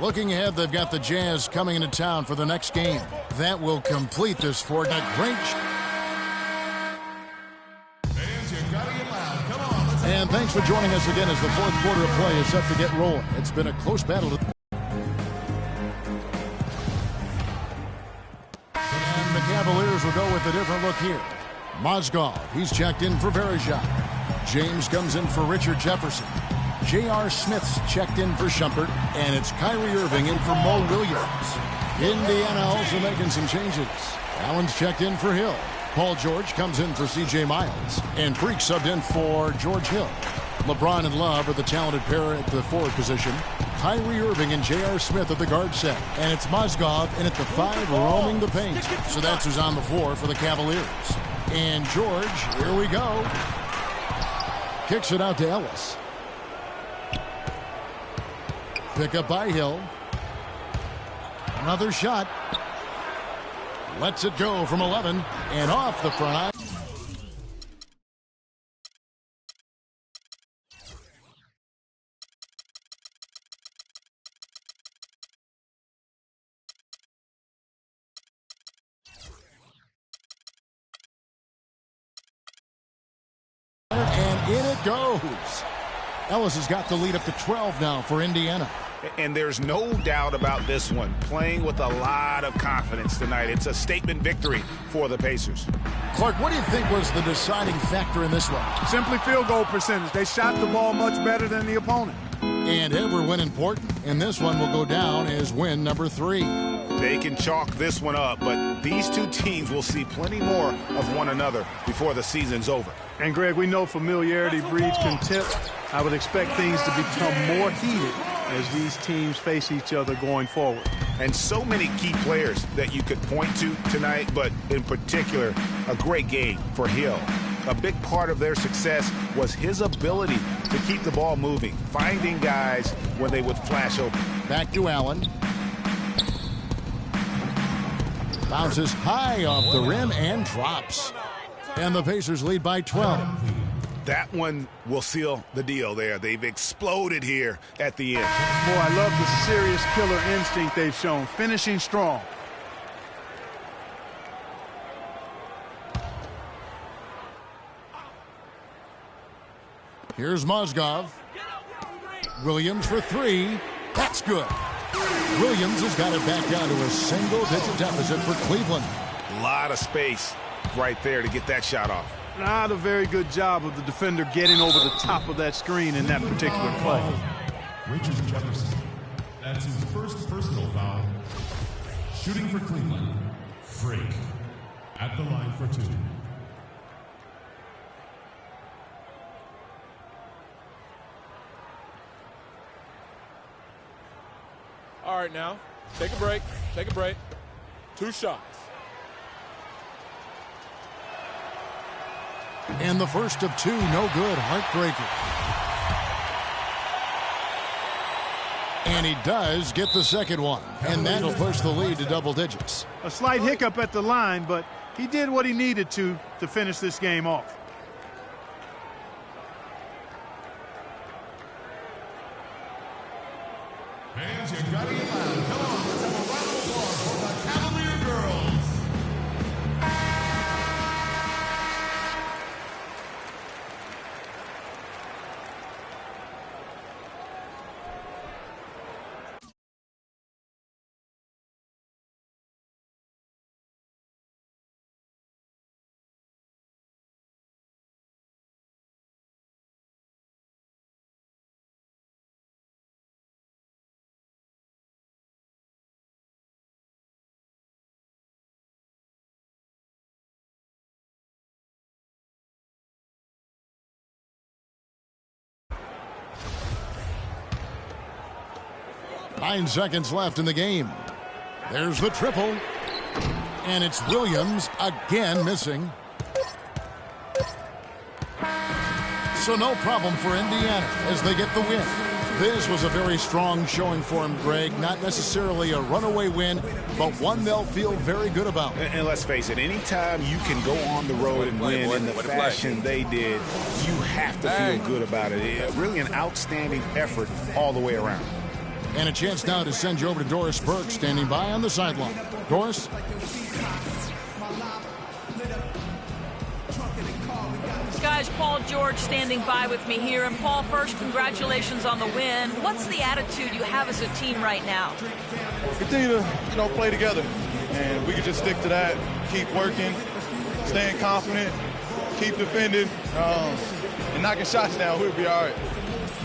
Looking ahead, they've got the Jazz coming into town for the next game. That will complete this for a great... And thanks for joining us again as the fourth quarter of play is set to get rolling. It's been a close battle. And the Cavaliers will go with a different look here. Mozgov, he's checked in for Verejao. James comes in for Richard Jefferson. J.R. Smith's checked in for Shumpert. And it's Kyrie Irving in for Mo Williams. Indiana also making some changes. Allen's checked in for Hill. Paul George comes in for C.J. Miles. And Freak subbed in for George Hill. LeBron and Love are the talented pair at the forward position. Kyrie Irving and J.R. Smith at the guard set. And it's Mozgov in at the 5 roaming the paint. So that's who's on the floor for the Cavaliers. And George, here we go. Kicks it out to Ellis. Pick up by Hill. Another shot. Lets it go from 11 and off the front eye. And in it goes. Ellis has got the lead up to 12 now for Indiana. And there's no doubt about this one. Playing with a lot of confidence tonight. It's a statement victory for the Pacers. Clark, what do you think was the deciding factor in this one? Simply field goal percentage. They shot the ball much better than the opponent. And every win important. And this one will go down as win number 3. They can chalk this one up, but these two teams will see plenty more of one another before the season's over. And, Greg, we know familiarity breeds contempt. I would expect things to become more heated as these teams face each other going forward. And so many key players that you could point to tonight, but in particular, a great game for Hill. A big part of their success was his ability to keep the ball moving, finding guys when they would flash open. Back to Allen. Bounces high off the rim and drops. And the Pacers lead by 12. That one will seal the deal there. They've exploded here at the end. Boy, I love the serious killer instinct they've shown, finishing strong. Here's Mozgov. Williams for 3. That's good. Williams has got it back down to a single-digit deficit for Cleveland. A lot of space right there to get that shot off. Not a very good job of the defender getting over the top of that screen in that particular play. Richard Jefferson. That's his first personal foul. Shooting for Cleveland. Freak. At the line for 2. All right, now, take a break. Take a break. 2 shots. And the first of 2, no good, heartbreaker. And he does get the second one. And that'll push the lead to double digits. A slight hiccup at the line, but he did what he needed to finish this game off. Fans, you gotta get loud. Come on, let's have a round of applause for the Cavalier girls. Nine seconds left in the game. There's the triple. And it's Williams again missing. So no problem for Indiana as they get the win. This was a very strong showing for him, Greg. Not necessarily a runaway win, but one they'll feel very good about. And let's face it, anytime you can go on the road and win in the fashion they did, you have to feel good about it. Really an outstanding effort all the way around. And a chance now to send you over to Doris Burke, standing by on the sideline. Doris? Guys, Paul George standing by with me here. And Paul, first, congratulations on the win. What's the attitude you have as a team right now? Continue to, play together. And we can just stick to that, keep working, staying confident, keep defending, and knocking shots down. We'll be all right.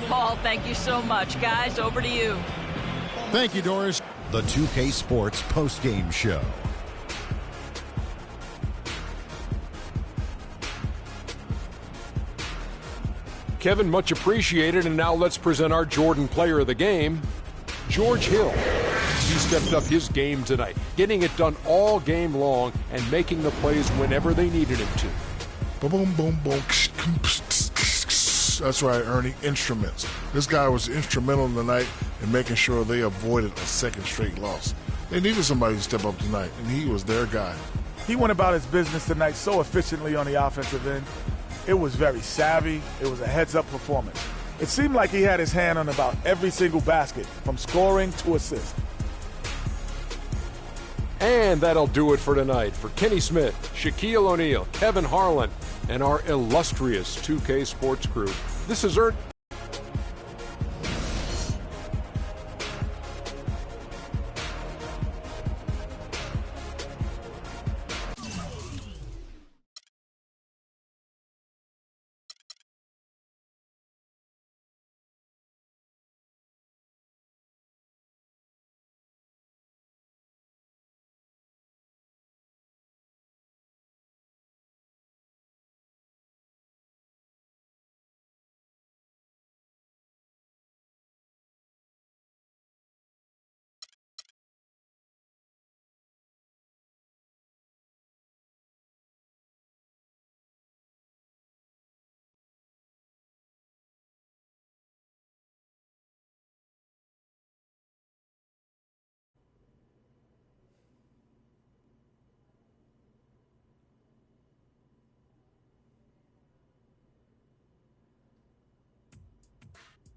Paul, thank you so much. Guys, over to you. Thank you, Doris. The 2K Sports postgame show. Kevin, much appreciated. And now let's present our Jordan player of the game, George Hill. He stepped up his game tonight, getting it done all game long and making the plays whenever they needed him to. Boom, boom, boom. That's right, Ernie. Instruments. This guy was instrumental tonight in making sure they avoided a second straight loss. They needed somebody to step up tonight, and he was their guy. He went about his business tonight so efficiently on the offensive end. It was very savvy. It was a heads-up performance. It seemed like he had his hand on about every single basket, from scoring to assist. And that'll do it for tonight. For Kenny Smith, Shaquille O'Neal, Kevin Harlan, and our illustrious 2K Sports crew, this is Ernie.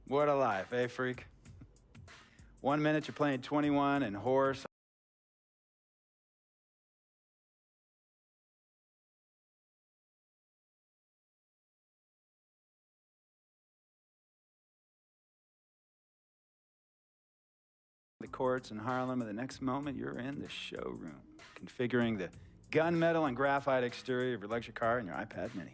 What a life, eh, freak? 1 minute you're playing 21 and horse. The courts in Harlem, and the next moment you're in the showroom, configuring the gunmetal and graphite exterior of your luxury car and your iPad mini.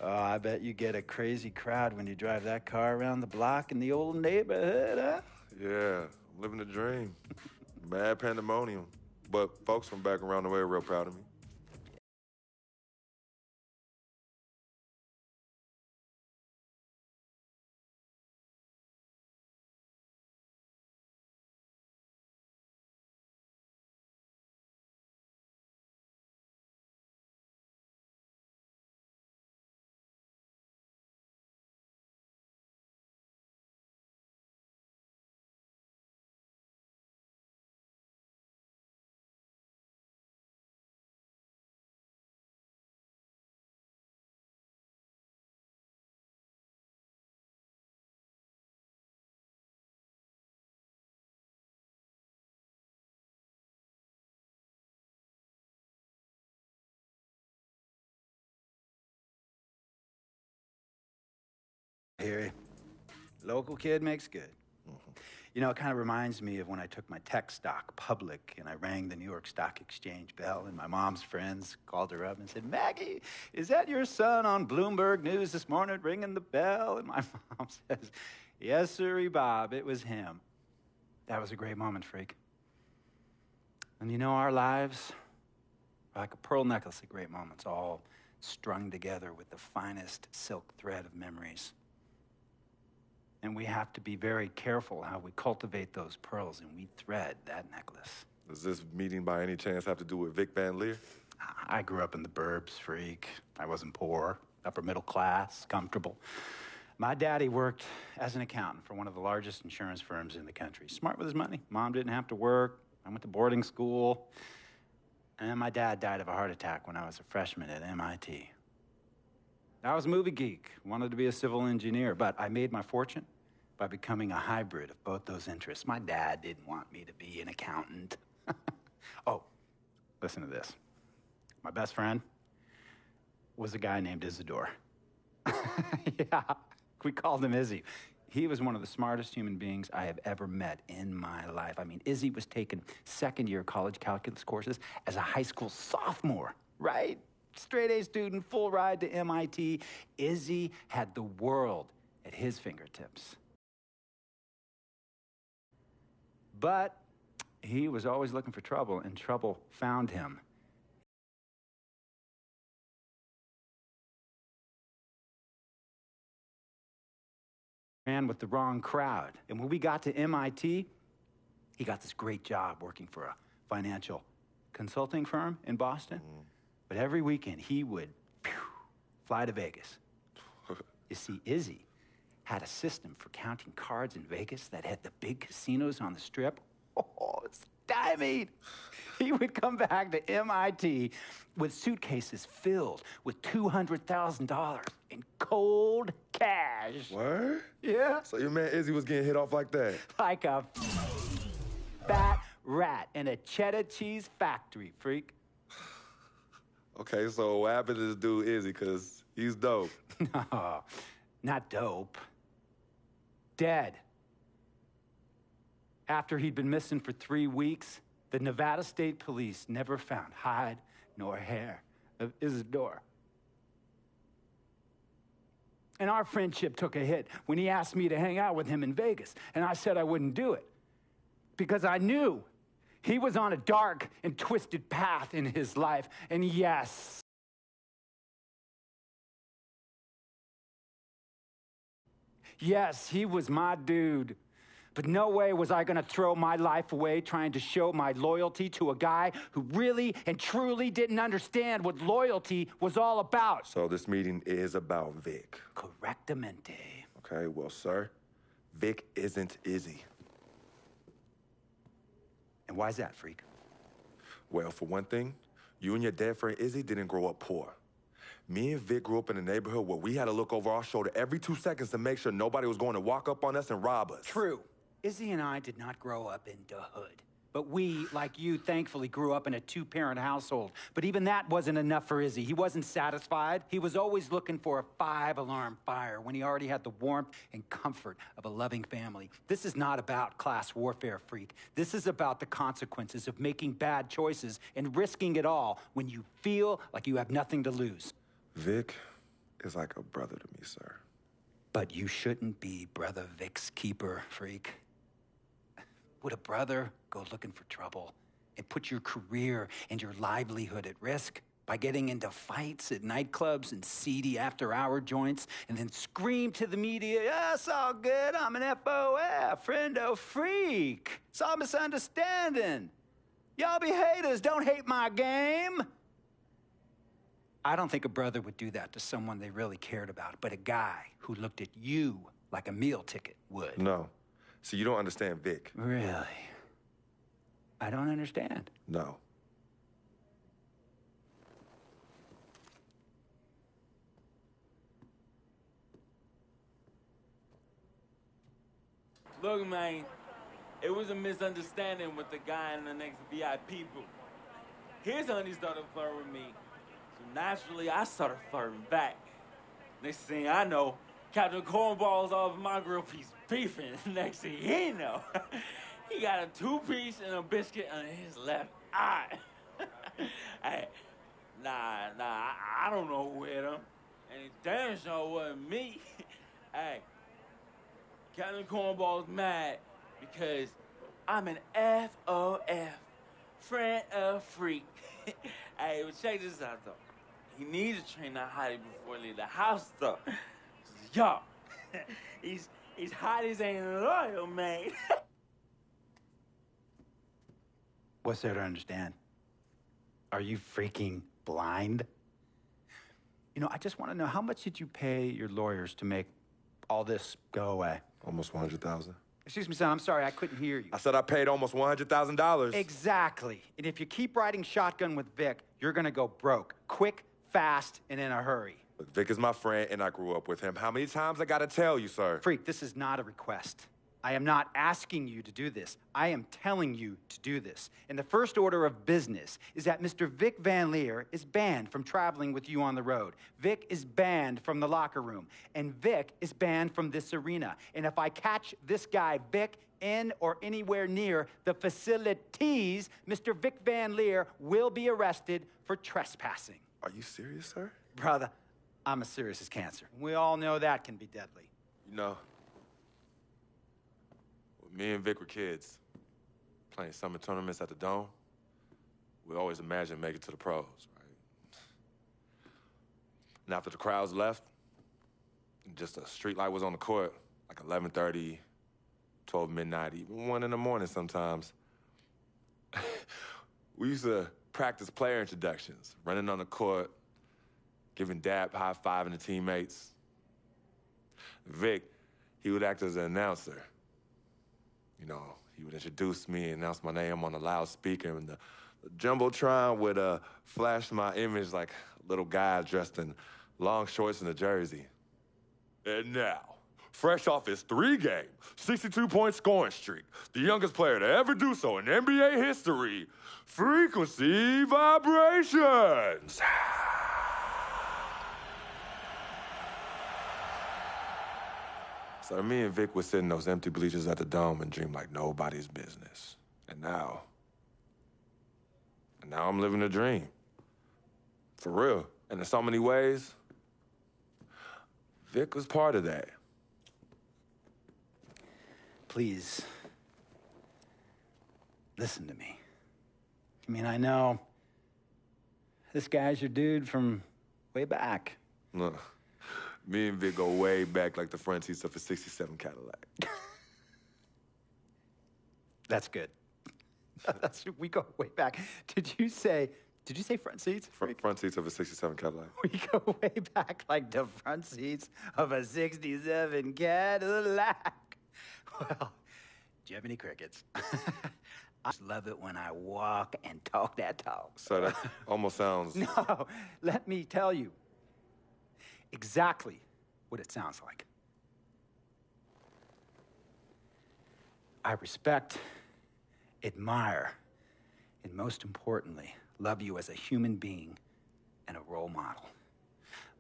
Oh, I bet you get a crazy crowd when you drive that car around the block in the old neighborhood, huh? Yeah, I'm living the dream. Mad pandemonium. But folks from back around the way are real proud of me. Here, local kid makes good. You know, it kind of reminds me of when I took my tech stock public and I rang the New York Stock Exchange bell, and my mom's friends called her up and said, "Maggie, is that your son on Bloomberg News this morning ringing the bell?" And my mom says, "Yes, sirree, Bob, it was him." That was a great moment, freak. And you know, our lives are like a pearl necklace of great moments, all strung together with the finest silk thread of memories. And we have to be very careful how we cultivate those pearls and we thread that necklace. Does this meeting by any chance have to do with Vic Van Leer? I grew up in the burbs, freak. I wasn't poor, upper middle class, comfortable. My daddy worked as an accountant for one of the largest insurance firms in the country. Smart with his money. Mom didn't have to work. I went to boarding school. And then my dad died of a heart attack when I was a freshman at MIT. I was a movie geek, wanted to be a civil engineer, but I made my fortune by becoming a hybrid of both those interests. My dad didn't want me to be an accountant. Oh, listen to this. My best friend was a guy named Isidore. Yeah, we called him Izzy. He was one of the smartest human beings I have ever met in my life. I mean, Izzy was taking second-year college calculus courses as a high school sophomore, right? Straight-A student, full ride to MIT. Izzy had the world at his fingertips. But he was always looking for trouble, and trouble found him. Ran with the wrong crowd. And when we got to MIT, he got this great job working for a financial consulting firm in Boston. But every weekend, he would fly to Vegas. You see, Izzy had a system for counting cards in Vegas that had the big casinos on the Strip. Oh, it's stymied. He would come back to MIT with suitcases filled with $200,000 in cold cash. What? Yeah. So your man Izzy was getting hit off like that? Like a fat rat in a cheddar cheese factory, freak. Okay, so what happened to this dude Izzy? Because he's dope. No, not dope. Dead. After he'd been missing for 3 weeks, the Nevada State Police never found hide nor hair of Isidore. And our friendship took a hit when he asked me to hang out with him in Vegas, and I said I wouldn't do it because I knew he was on a dark and twisted path in his life, and yes, he was my dude. But no way was I gonna throw my life away trying to show my loyalty to a guy who really and truly didn't understand what loyalty was all about. So this meeting is about Vic. Correctamente. Okay, well, sir, Vic isn't Izzy. And why's that, freak? Well, for one thing, you and your dead friend Izzy didn't grow up poor. Me and Vic grew up in a neighborhood where we had to look over our shoulder every 2 seconds to make sure nobody was going to walk up on us and rob us. True. Izzy and I did not grow up in the hood. But we, like you, thankfully grew up in a 2-parent household. But even that wasn't enough for Izzy. He wasn't satisfied. He was always looking for a 5-alarm fire when he already had the warmth and comfort of a loving family. This is not about class warfare, freak. This is about the consequences of making bad choices and risking it all when you feel like you have nothing to lose. Vic is like a brother to me, sir. But you shouldn't be Brother Vic's keeper, freak. Would a brother go looking for trouble and put your career and your livelihood at risk by getting into fights at nightclubs and seedy after-hour joints and then scream to the media, "Yeah, it's all good, I'm an FOF, friendo freak. It's all misunderstanding. Y'all be haters, don't hate my game." I don't think a brother would do that to someone they really cared about, but a guy who looked at you like a meal ticket would. No. See, you don't understand Vic. Really? I don't understand. No. Look, man, it was a misunderstanding with the guy in the next VIP booth. His honey started flirting with me, so naturally I started flirting back. Next thing I know, Captain Cornball's off my grill piece beefing. Next thing he know, he got a 2-piece and a biscuit on his left eye. Hey, I don't know who hit him, and it damn sure wasn't me. Hey, Captain Cornball's mad because I'm an FOF, friend of freak. Hey, but check this out, though. He needs to train that hottie before he leave the house, though. Yo, he's hotties ain't loyal, man. What's there to understand? Are you freaking blind? You know, I just want to know, how much did you pay your lawyers to make all this go away? Almost $100,000. Excuse me, son, I'm sorry, I couldn't hear you. I said I paid almost $100,000. Exactly. And if you keep riding shotgun with Vic, you're gonna go broke. Quick, fast, and in a hurry. Look, Vic is my friend, and I grew up with him. How many times I gotta tell you, sir? Freak, this is not a request. I am not asking you to do this. I am telling you to do this. And the first order of business is that Mr. Vic Van Leer is banned from traveling with you on the road. Vic is banned from the locker room. And Vic is banned from this arena. And if I catch this guy, Vic, in or anywhere near the facilities, Mr. Vic Van Leer will be arrested for trespassing. Are you serious, sir? Brother, I'm as serious as cancer. We all know that can be deadly. You know, when me and Vic were kids, playing summer tournaments at the Dome, we always imagined making it to the pros, right? And after the crowds left, just a street light was on the court, like 11:30, 12 midnight, even 1 in the morning sometimes. We used to practice player introductions, running on the court, giving dap, high-fiving the teammates. Vic, he would act as an announcer. You know, he would introduce me, announce my name on the loudspeaker, and the Jumbotron would flash my image like a little guy dressed in long shorts and a jersey. And now, fresh off his 3-game, 62-point scoring streak, the youngest player to ever do so in NBA history, Frequency Vibrations. So me and Vic would sit in those empty bleachers at the Dome and dream like nobody's business. And now I'm living a dream. For real. And in so many ways, Vic was part of that. Please, listen to me. I mean, I know this guy's your dude from way back. Look, me and Vic go way back like the front seats of a 67 Cadillac. That's good. We go way back. Did you say front seats? Front seats of a 67 Cadillac. We go way back like the front seats of a 67 Cadillac. Well, Jiminy Crickets. I just love it when I walk and talk that talk. So that almost sounds... No, let me tell you exactly what it sounds like. I respect, admire, and most importantly, love you as a human being and a role model.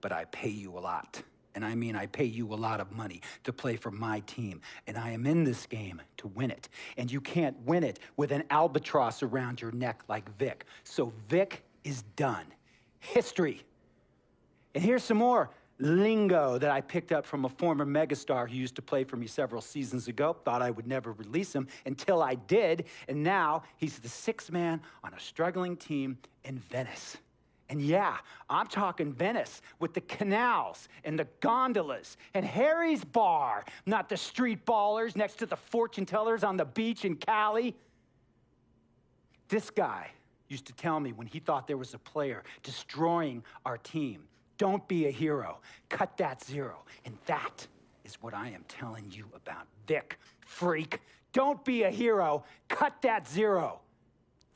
But I pay you a lot. And I mean, I pay you a lot of money to play for my team. And I am in this game to win it. And you can't win it with an albatross around your neck like Vic. So Vic is done. History. And here's some more lingo that I picked up from a former megastar who used to play for me several seasons ago. Thought I would never release him until I did. And now he's the 6th man on a struggling team in Venice. And yeah, I'm talking Venice with the canals and the gondolas and Harry's bar, not the street ballers next to the fortune tellers on the beach in Cali. This guy used to tell me when he thought there was a player destroying our team, don't be a hero, cut that zero. And that is what I am telling you about Vic, freak. Don't be a hero, cut that zero.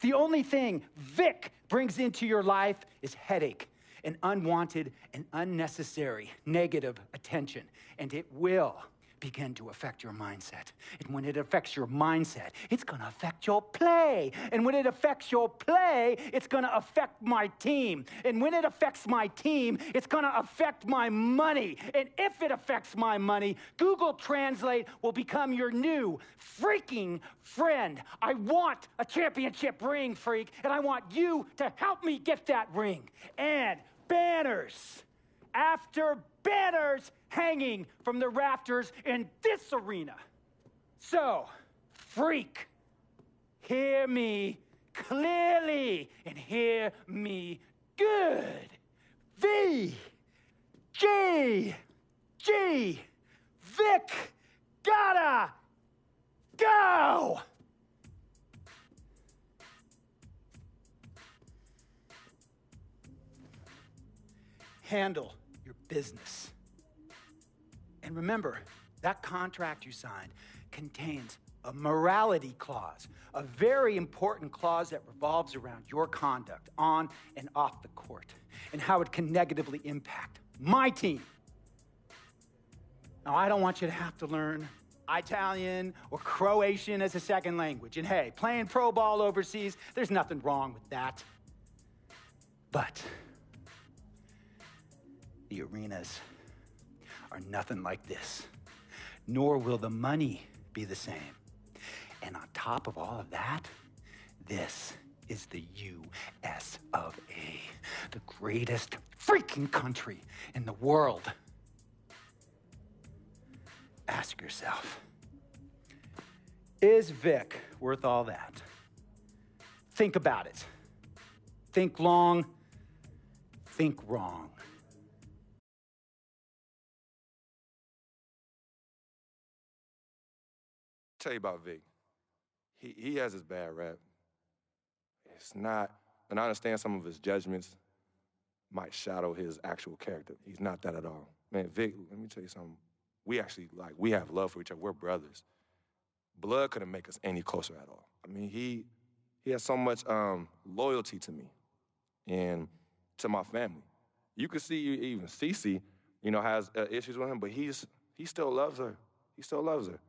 The only thing Vic brings into your life is headache and unwanted and unnecessary negative attention. And it will begin to affect your mindset. And when it affects your mindset, it's going to affect your play. And when it affects your play, it's going to affect my team. And when it affects my team, it's going to affect my money. And if it affects my money, Google Translate will become your new freaking friend. I want a championship ring, freak, and I want you to help me get that ring. And banners after banners hanging from the rafters in this arena. So, freak, hear me clearly and hear me good. V, G, G, Vic, gotta go. Handle your business. And remember, that contract you signed contains a morality clause, a very important clause that revolves around your conduct on and off the court, and how it can negatively impact My team. Now, I don't want you to have to learn Italian or Croatian as a second language. And hey, playing pro ball overseas, there's nothing wrong with that. But the arenas are nothing like this, nor will the money be the same. And on top of all of that, this is the U.S. of A., the greatest freaking country in the world. Ask yourself, is Vic worth all that? Think about it. Think long, think wrong. Tell you about Vic. He has his bad rap. It's not, and I understand some of his judgments might shadow his actual character. He's not that at all. Man, Vic, let me tell you something. We actually, we have love for each other. We're brothers. Blood couldn't make us any closer at all. I mean, he has so much loyalty to me and to my family. You can see even Cece, has issues with him, but he still loves her. He still loves her.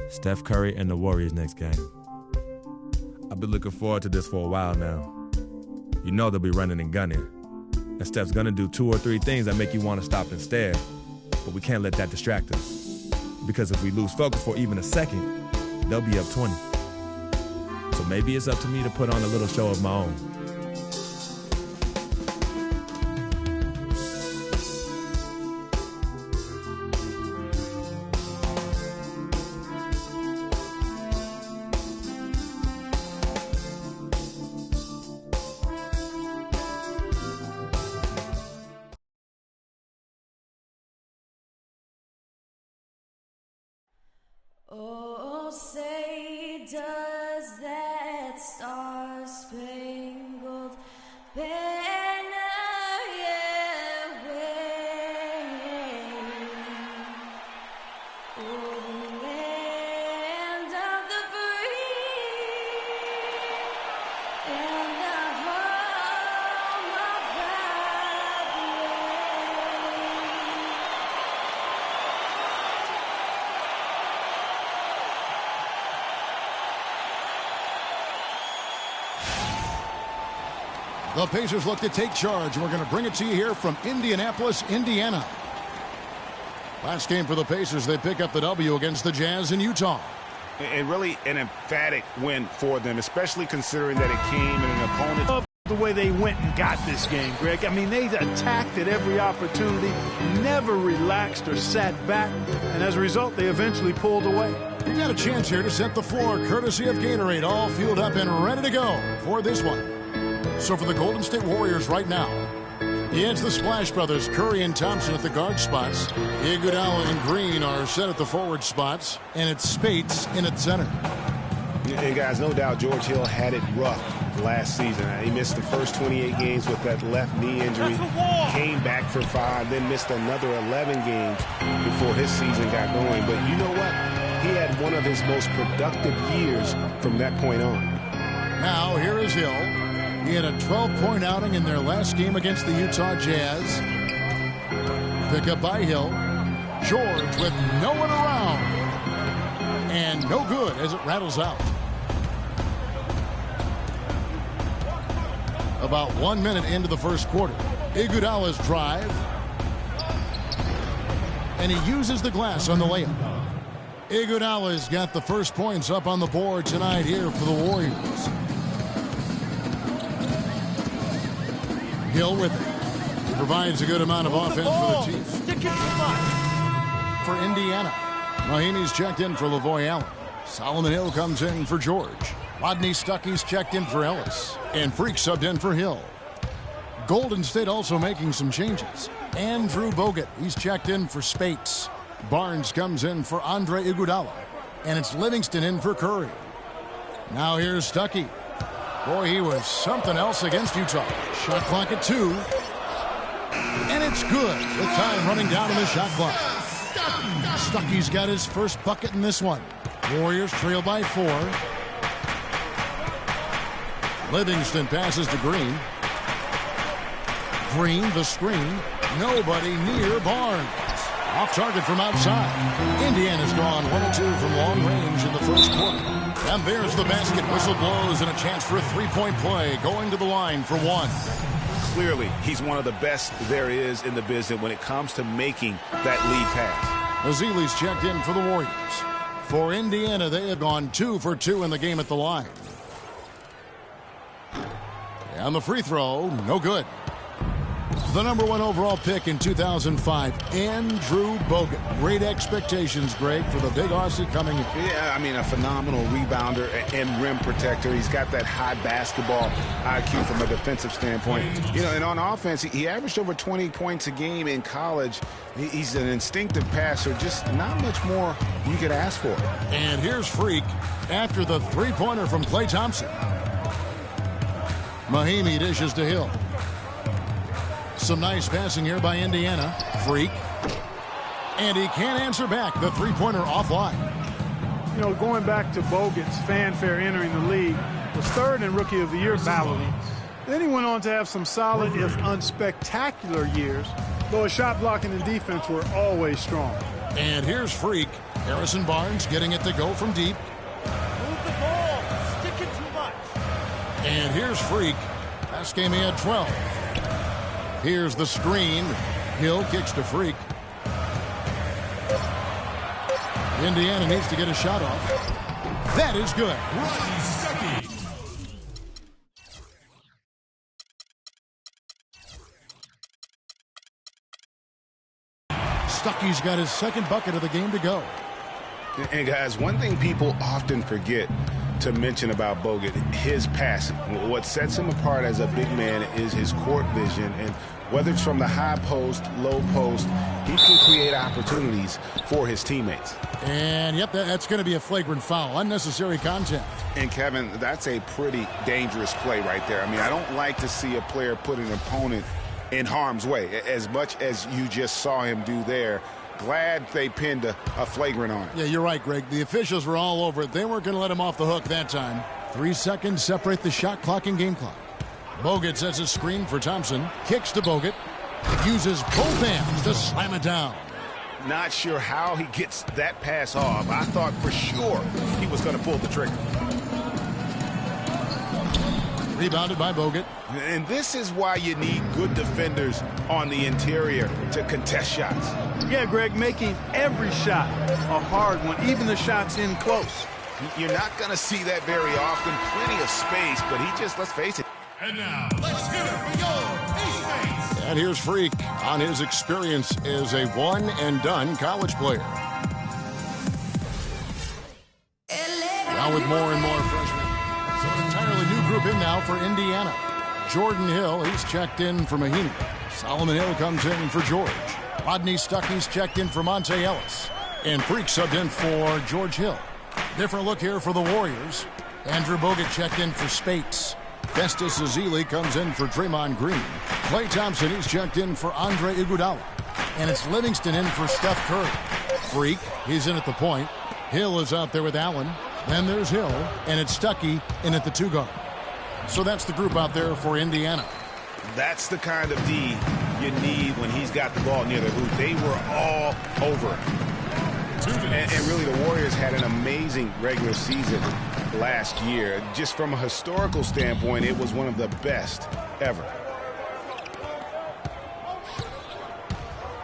Steph Curry and the Warriors next game. I've been looking forward to this for a while now. You know they'll be running and gunning. And Steph's gonna do 2 or 3 things that make you want to stop and stare. But we can't let that distract us. Because if we lose focus for even a second, they'll be up 20. So maybe it's up to me to put on a little show of my own. Oh, say does that star-spangled banner yet wave o'er the land of the free and the home of the The Pacers look to take charge, and we're going to bring it to you here from Indianapolis, Indiana. Last game for the Pacers, they pick up the W against the Jazz in Utah. And really an emphatic win for them, especially considering that it came in an opponent. The way they went and got this game, Greg. I mean, they attacked at every opportunity, never relaxed or sat back, and as a result, they eventually pulled away. You got a chance here to set the floor, courtesy of Gatorade, all fueled up and ready to go for this one. So for the Golden State Warriors right now, it's the Splash Brothers, Curry and Thompson at the guard spots. Iguodala and Green are set at the forward spots, and it's Spates in at center. And guys, no doubt George Hill had it rough last season. He missed the first 28 games with that left knee injury, came back for 5, then missed another 11 games before his season got going. But you know what? he had one of his most productive years from that point on. Now, here is Hill. He had a 12-point outing in their last game against the Utah Jazz. Pick up by Hill. George with no one around. And no good as it rattles out. About 1 minute into the first quarter. Iguodala's drive. And he uses the glass on the layup. Iguodala's got the first points up on the board tonight here for the Warriors. Hill with it. He provides a good amount of offense for the Chiefs. For Indiana, Mahinmi's checked in for Lavoy Allen. Solomon Hill comes in for George. Rodney Stuckey's checked in for Ellis. And Freak subbed in for Hill. Golden State also making some changes. Andrew Bogut, he's checked in for Spates. Barnes comes in for Andre Iguodala. And it's Livingston in for Curry. Now here's Stuckey. Boy, he was something else against Utah. Shot clock at 2. And it's good with time running down in the shot clock. Stuckey's got his first bucket in this one. Warriors trail by 4. Livingston passes to Green. Green, the screen. Nobody near Barnes. Off target from outside. Indiana's gone 1 of 2 from long range in the first quarter. And there's the basket. Whistle blows and a chance for a three-point play. Going to the line for 1. Clearly, he's one of the best there is in the business when it comes to making that lead pass. Ezeli's checked in for the Warriors. For Indiana, they have gone 2 for 2 in the game at the line. And the free throw, no good. The number 1 overall pick in 2005, Andrew Bogut. Great expectations, Greg, for the big Aussie coming in. Yeah, I mean, a phenomenal rebounder and rim protector. He's got that high basketball IQ from a defensive standpoint. You know, and on offense, he averaged over 20 points a game in college. He's an instinctive passer, just not much more you could ask for. And here's Freak after the three-pointer from Klay Thompson. Mahinmi dishes to Hill. Some nice passing here by Indiana. Freak. And he can't answer back. The three-pointer offline. You know, going back to Bogut's fanfare entering the league, was 3rd in Rookie of the Year balloting. Then he went on to have some solid, if unspectacular, years, though his shot blocking and defense were always strong. And here's Freak. Harrison Barnes getting it to go from deep. Move the ball. Stick it too much. And here's Freak. Last game he had 12. Here's the screen. Hill kicks to Freak. Indiana needs to get a shot off. That is good. Stuckey's got his second bucket of the game to go. And guys, one thing people often forget to mention about Bogut, his passing. What sets him apart as a big man is his court vision, and whether it's from the high post, low post, he can create opportunities for his teammates. And yep, that's going to be a flagrant foul, unnecessary contact. And Kevin, that's a pretty dangerous play right there. I mean, I don't like to see a player put an opponent in harm's way as much as you just saw him do there. Glad they pinned a flagrant on it. Yeah, you're right, Greg. The officials were all over it. They weren't going to let him off the hook that time. 3 seconds separate the shot clock and game clock. Bogut sets a screen for Thompson. Kicks to Bogut. Uses both hands to slam it down. Not sure how he gets that pass off. I thought for sure he was going to pull the trigger. Rebounded by Bogut. And this is why you need good defenders on the interior to contest shots. Yeah, Greg, making every shot a hard one, even the shots in close. You're not going to see that very often. Plenty of space, but he just, let's face it. And now, let's hear it for your Ace. And here's Freak on his experience as a one-and-done college player. Now with more and more freshmen. So an entirely new group in now for Indiana. Jordan Hill, he's checked in for Mahinmi. Solomon Hill comes in for George. Rodney Stuckey's checked in for Monte Ellis. And Freak subbed in for George Hill. Different look here for the Warriors. Andrew Bogut checked in for Spates. Festus Ezeli comes in for Draymond Green. Klay Thompson, he's checked in for Andre Iguodala. And it's Livingston in for Steph Curry. Freak, he's in at the point. Hill is out there with Allen. Then there's Hill, and it's Stuckey in at the 2 guard. So that's the group out there for Indiana. That's the kind of D you need when he's got the ball near the hoop. They were all over it. And really, the Warriors had an amazing regular season last year. Just from a historical standpoint, it was one of the best ever.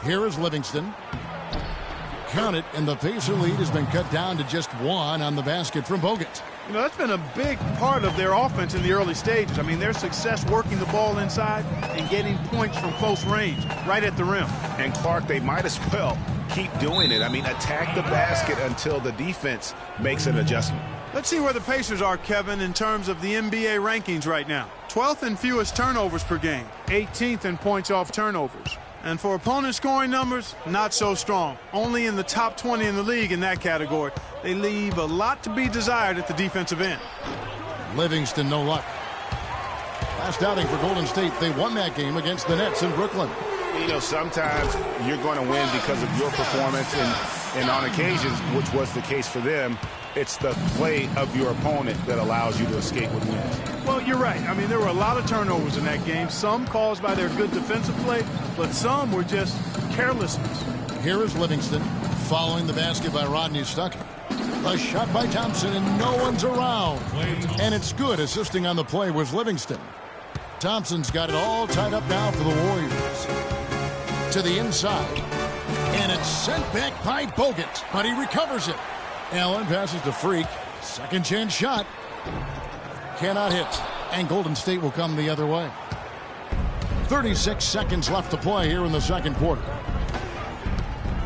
Here is Livingston. Count it, and the Pacer lead has been cut down to just 1 on the basket from Bogut. You know, that's been a big part of their offense in the early stages. I mean, their success working the ball inside and getting points from close range, right at the rim. And Clark, they might as well keep doing it. I mean, attack the basket until the defense makes an adjustment. Let's see where the Pacers are, Kevin, in terms of the NBA rankings right now. 12th in fewest turnovers per game, 18th in points off turnovers. And for opponent scoring numbers, not so strong. Only in the top 20 in the league in that category. They leave a lot to be desired at the defensive end. Livingston, no luck. Last outing for Golden State, they won that game against the Nets in Brooklyn. You know, sometimes you're going to win because of your performance, and on occasions, which was the case for them, it's the play of your opponent that allows you to escape with wins. Well, you're right. I mean, there were a lot of turnovers in that game, some caused by their good defensive play, but some were just carelessness. Here is Livingston, following the basket by Rodney Stuckey. A shot by Thompson, and no one's around. And it's good. Assisting on the play was Livingston. Thompson's got it all tied up now for the Warriors. To the inside. And it's sent back by Bogut, but he recovers it. Allen passes to Freak. Second chance shot. Cannot hit. And Golden State will come the other way. 36 seconds left to play here in the second quarter.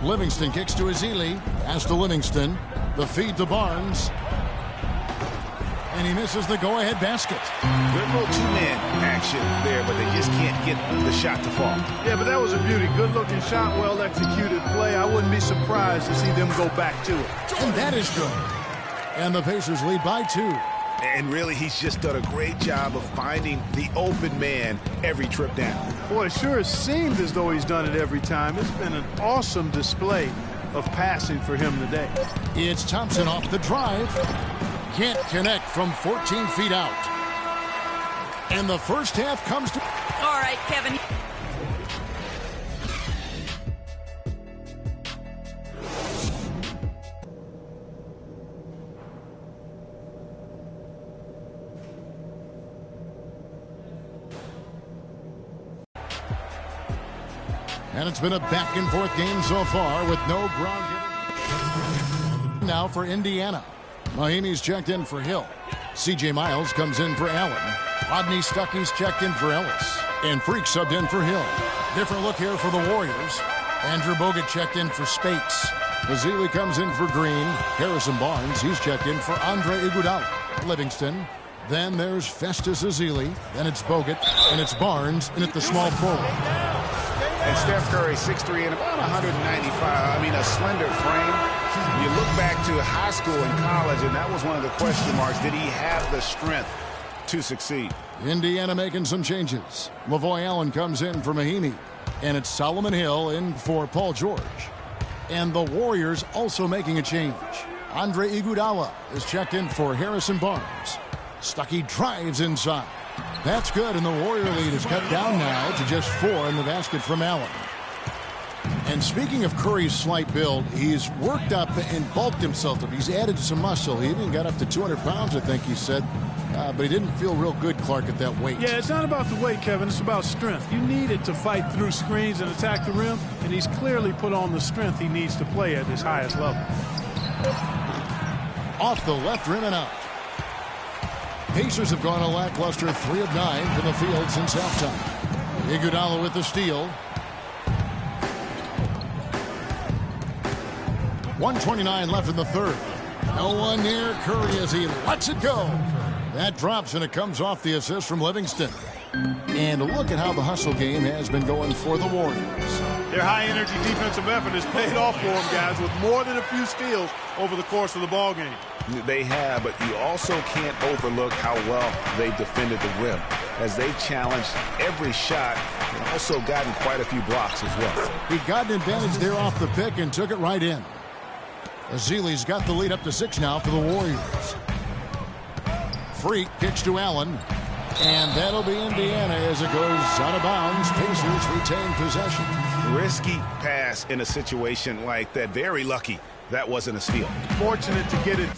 Livingston kicks to Ezeli. Pass to Livingston. The feed to Barnes. And he misses the go-ahead basket. Good little two-man action there, but they just can't get the shot to fall. Yeah, but that was a beauty. Good-looking shot, well-executed play. I wouldn't be surprised to see them go back to it. And that is good. And the Pacers lead by 2. And really, he's just done a great job of finding the open man every trip down. Boy, it sure seems as though he's done it every time. It's been an awesome display of passing for him today. It's Thompson off the drive. Can't connect from 14 feet out. And the first half comes to... All right, Kevin. And it's been a back-and-forth game so far with no ground game. Now for Indiana. Mahimi's checked in for Hill. C.J. Miles comes in for Allen. Rodney Stuckey's checked in for Ellis. And Freak subbed in for Hill. Different look here for the Warriors. Andrew Bogut checked in for Spates. Ezeli comes in for Green. Harrison Barnes, he's checked in for Andre Iguodala. Livingston. Then there's Festus Ezeli. Then it's Bogut. And it's Barnes. And at the small forward. And Steph Curry, 6'3" and about 195. I mean, a slender frame. You look back to high school and college, and that was one of the question marks. Did he have the strength to succeed? Indiana making some changes. Lavoy Allen comes in for Mahimi. And it's Solomon Hill in for Paul George. And the Warriors also making a change. Andre Iguodala is checked in for Harrison Barnes. Stuckey drives inside. That's good, and the Warrior lead is cut down now to just 4 in the basket from Allen. And speaking of Curry's slight build, he's worked up and bulked himself up. He's added some muscle. He even got up to 200 pounds, I think he said. But he didn't feel real good, Clark, at that weight. Yeah, it's not about the weight, Kevin. It's about strength. You need it to fight through screens and attack the rim, and he's clearly put on the strength he needs to play at his highest level. Off the left rim and out. Pacers have gone a lackluster 3 of 9 from the field since halftime. Iguodala with the steal. 1:29 left in the third. No one near Curry as he lets it go. That drops, and it comes off the assist from Livingston. And look at how the hustle game has been going for the Warriors. Their high-energy defensive effort has paid off for them, guys, with more than a few steals over the course of the ballgame. They have, but you also can't overlook how well they've defended the rim. As they've challenged every shot, and also gotten quite a few blocks as well. He got an advantage there off the pick and took it right in. Azili's got the lead up to 6 now for the Warriors. Freak kicks to Allen. And that'll be Indiana as it goes out of bounds. Pacers retain possession. Risky pass in a situation like that. Very lucky that wasn't a steal. Fortunate to get it